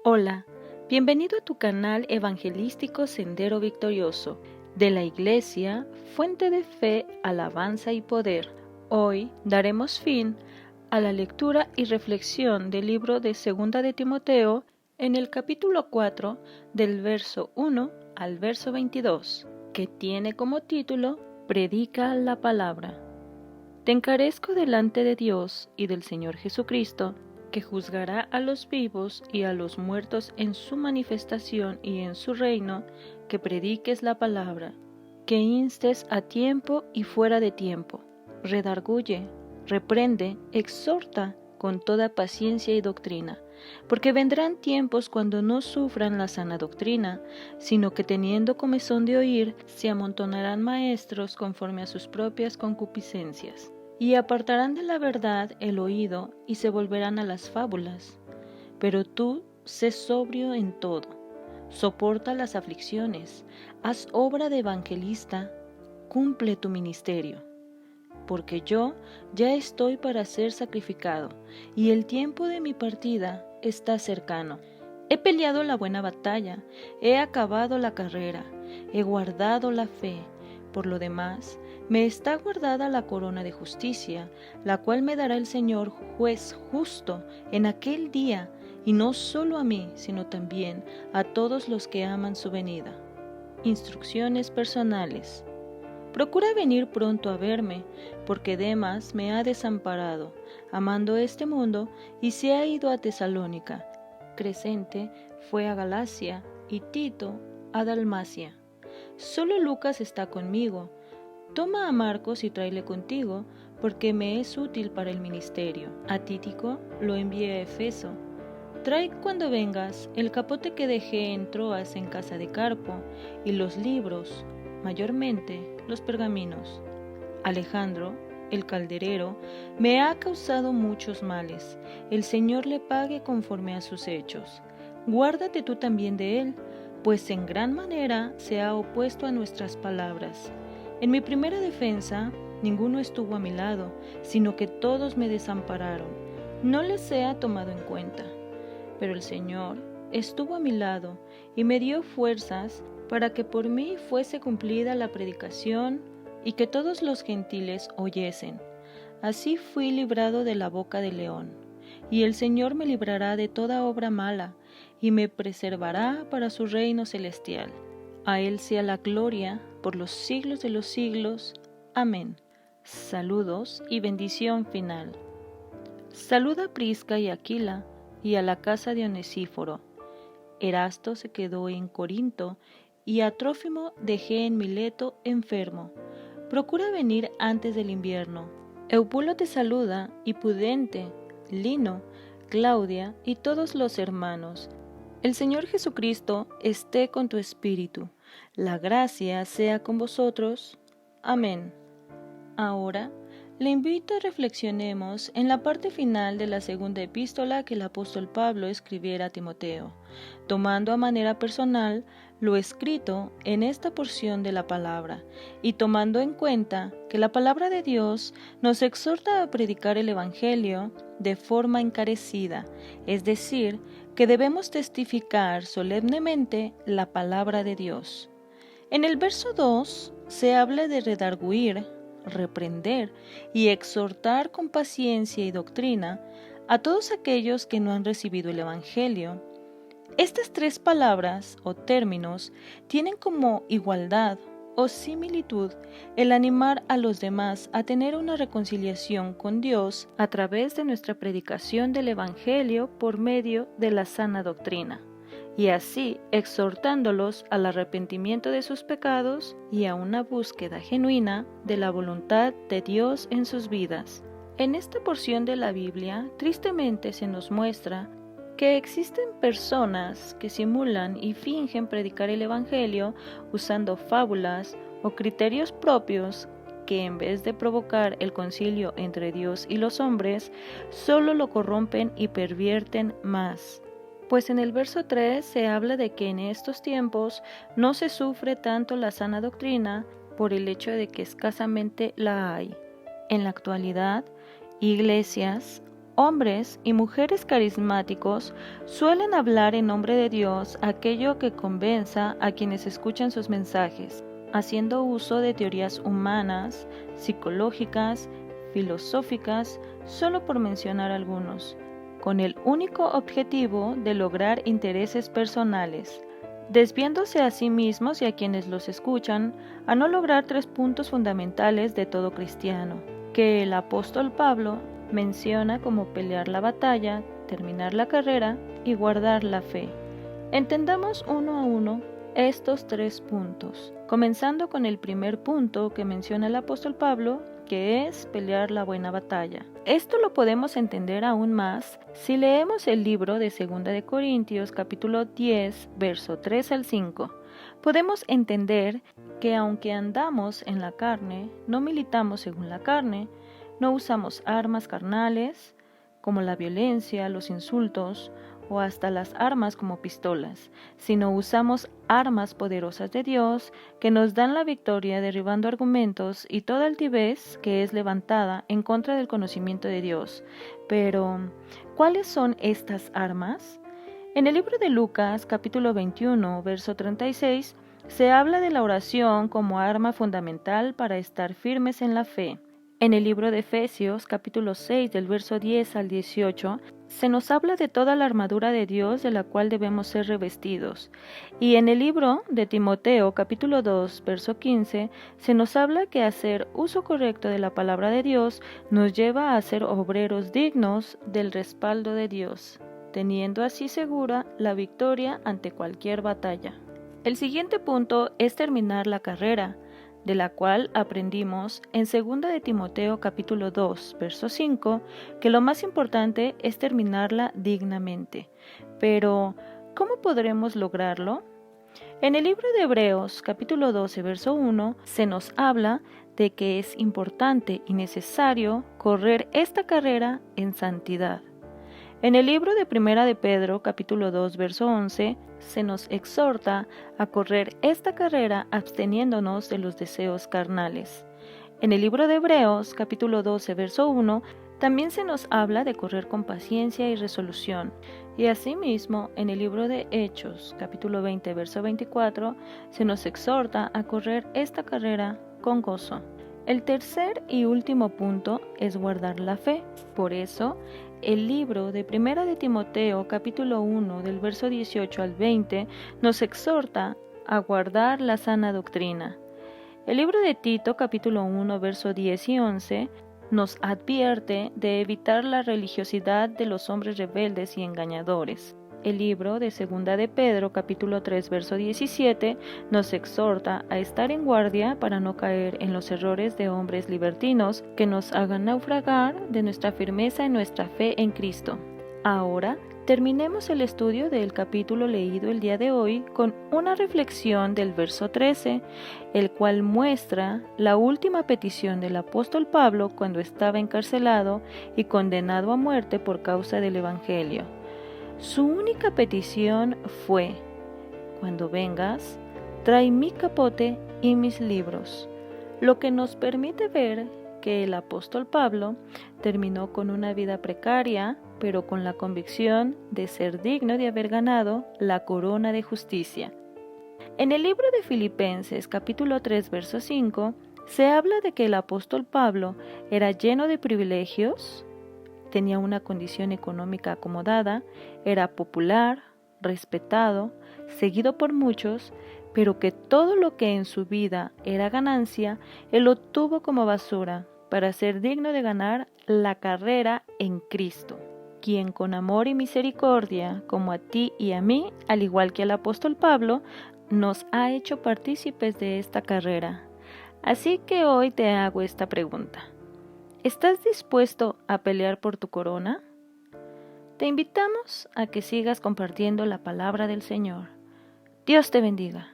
Hola, bienvenido a tu canal evangelístico Sendero Victorioso, de la Iglesia, Fuente de Fe, Alabanza y Poder. Hoy daremos fin a la lectura y reflexión del libro de 2 de Timoteo en el capítulo 4, del verso 1 al verso 22, que tiene como título Predica la Palabra. Te encarezco delante de Dios y del Señor Jesucristo, que juzgará a los vivos y a los muertos en su manifestación y en su reino, que prediques la palabra, que instes a tiempo y fuera de tiempo, redarguye, reprende, exhorta con toda paciencia y doctrina, porque vendrán tiempos cuando no sufran la sana doctrina, sino que teniendo comezón de oír, se amontonarán maestros conforme a sus propias concupiscencias. Y apartarán de la verdad el oído y se volverán a las fábulas. Pero tú sé sobrio en todo, soporta las aflicciones, haz obra de evangelista, cumple tu ministerio. Porque yo ya estoy para ser sacrificado, y el tiempo de mi partida está cercano. He peleado la buena batalla, he acabado la carrera, he guardado la fe. Por lo demás, me está guardada la corona de justicia, la cual me dará el Señor juez justo en aquel día, y no solo a mí, sino también a todos los que aman su venida. Instrucciones personales. Procura venir pronto a verme, porque Demas me ha desamparado, amando este mundo, y se ha ido a Tesalónica. Crescente fue a Galacia, y Tito a Dalmacia. Solo Lucas está conmigo. Toma a Marcos y tráele contigo, porque me es útil para el ministerio. A Tíquico lo envié a Efeso. Trae cuando vengas el capote que dejé en Troas en casa de Carpo, y los libros, mayormente los pergaminos. Alejandro, el calderero, me ha causado muchos males. El Señor le pague conforme a sus hechos. Guárdate tú también de él, pues en gran manera se ha opuesto a nuestras palabras. En mi primera defensa, ninguno estuvo a mi lado, sino que todos me desampararon. No les he tomado en cuenta. Pero el Señor estuvo a mi lado y me dio fuerzas para que por mí fuese cumplida la predicación y que todos los gentiles oyesen. Así fui librado de la boca del león. Y el Señor me librará de toda obra mala, y me preservará para su reino celestial. A Él sea la gloria por los siglos de los siglos. Amén. Saludos y bendición final. Saluda a Prisca y Aquila, y a la casa de Onesíforo. Erasto se quedó en Corinto, y a Trófimo dejé en Mileto enfermo. Procura venir antes del invierno. Eubulo te saluda, y Pudente, Lino, Claudia y todos los hermanos. El Señor Jesucristo esté con tu espíritu. La gracia sea con vosotros. Amén. Ahora, le invito a reflexionemos en la parte final de la segunda epístola que el apóstol Pablo escribiera a Timoteo, tomando a manera personal lo escrito en esta porción de la palabra y tomando en cuenta que la palabra de Dios nos exhorta a predicar el Evangelio de forma encarecida, es decir, que debemos testificar solemnemente la palabra de Dios. En el verso 2 se habla de redarguir, reprender y exhortar con paciencia y doctrina a todos aquellos que no han recibido el Evangelio. Estas tres palabras o términos tienen como igualdad o similitud el animar a los demás a tener una reconciliación con Dios a través de nuestra predicación del Evangelio por medio de la sana doctrina, y así exhortándolos al arrepentimiento de sus pecados y a una búsqueda genuina de la voluntad de Dios en sus vidas. En esta porción de la Biblia, tristemente se nos muestra que existen personas que simulan y fingen predicar el Evangelio usando fábulas o criterios propios que en vez de provocar el concilio entre Dios y los hombres, solo lo corrompen y pervierten más. Pues en el verso 3 se habla de que en estos tiempos no se sufre tanto la sana doctrina por el hecho de que escasamente la hay. En la actualidad, iglesias hombres y mujeres carismáticos suelen hablar en nombre de Dios aquello que convenza a quienes escuchan sus mensajes, haciendo uso de teorías humanas, psicológicas, filosóficas, solo por mencionar algunos, con el único objetivo de lograr intereses personales, desviándose a sí mismos y a quienes los escuchan a no lograr 3 puntos fundamentales de todo cristiano, que el apóstol Pablo menciona como pelear la batalla, terminar la carrera y guardar la fe. Entendamos uno a uno estos 3 puntos, comenzando con el primer punto que menciona el apóstol Pablo, que es pelear la buena batalla. Esto lo podemos entender aún más si leemos el libro de 2 de Corintios capítulo 10, verso 3 al 5. Podemos entender que aunque andamos en la carne, no militamos según la carne, no usamos armas carnales como la violencia, los insultos o hasta las armas como pistolas, sino usamos armas poderosas de Dios que nos dan la victoria derribando argumentos y toda altivez que es levantada en contra del conocimiento de Dios. Pero, ¿cuáles son estas armas? En el libro de Lucas, capítulo 21, verso 36, se habla de la oración como arma fundamental para estar firmes en la fe. En el libro de Efesios, capítulo 6, del verso 10 al 18, se nos habla de toda la armadura de Dios de la cual debemos ser revestidos. Y en el libro de Timoteo, capítulo 2, verso 15, se nos habla que hacer uso correcto de la palabra de Dios nos lleva a ser obreros dignos del respaldo de Dios, teniendo así segura la victoria ante cualquier batalla. El siguiente punto es terminar la carrera, de la cual aprendimos en 2 de Timoteo capítulo 2, verso 5, que lo más importante es terminarla dignamente. Pero, ¿cómo podremos lograrlo? En el libro de Hebreos capítulo 12, verso 1, se nos habla de que es importante y necesario correr esta carrera en santidad. En el libro de 1 de Pedro, capítulo 2, verso 11, se nos exhorta a correr esta carrera absteniéndonos de los deseos carnales. En el libro de Hebreos, capítulo 12, verso 1, también se nos habla de correr con paciencia y resolución. Y asimismo, en el libro de Hechos, capítulo 20, verso 24, se nos exhorta a correr esta carrera con gozo. El tercer y último punto es guardar la fe. Por eso, el libro de 1 de Timoteo, capítulo 1, del verso 18 al 20, nos exhorta a guardar la sana doctrina. El libro de Tito, capítulo 1, verso 10 y 11, nos advierte de evitar la religiosidad de los hombres rebeldes y engañadores. El libro de 2 de Pedro, capítulo 3, verso 17, nos exhorta a estar en guardia para no caer en los errores de hombres libertinos que nos hagan naufragar de nuestra firmeza en nuestra fe en Cristo. Ahora, terminemos el estudio del capítulo leído el día de hoy con una reflexión del verso 13, el cual muestra la última petición del apóstol Pablo cuando estaba encarcelado y condenado a muerte por causa del Evangelio. Su única petición fue: cuando vengas, trae mi capote y mis libros, lo que nos permite ver que el apóstol Pablo terminó con una vida precaria, pero con la convicción de ser digno de haber ganado la corona de justicia. En el libro de Filipenses, capítulo 3, verso 5, se habla de que el apóstol Pablo era lleno de privilegios, tenía una condición económica acomodada, era popular, respetado, seguido por muchos, pero que todo lo que en su vida era ganancia, él lo tuvo como basura para ser digno de ganar la carrera en Cristo, quien con amor y misericordia, como a ti y a mí, al igual que al apóstol Pablo, nos ha hecho partícipes de esta carrera. Así que hoy te hago esta pregunta: ¿estás dispuesto a pelear por tu corona? Te invitamos a que sigas compartiendo la palabra del Señor. Dios te bendiga.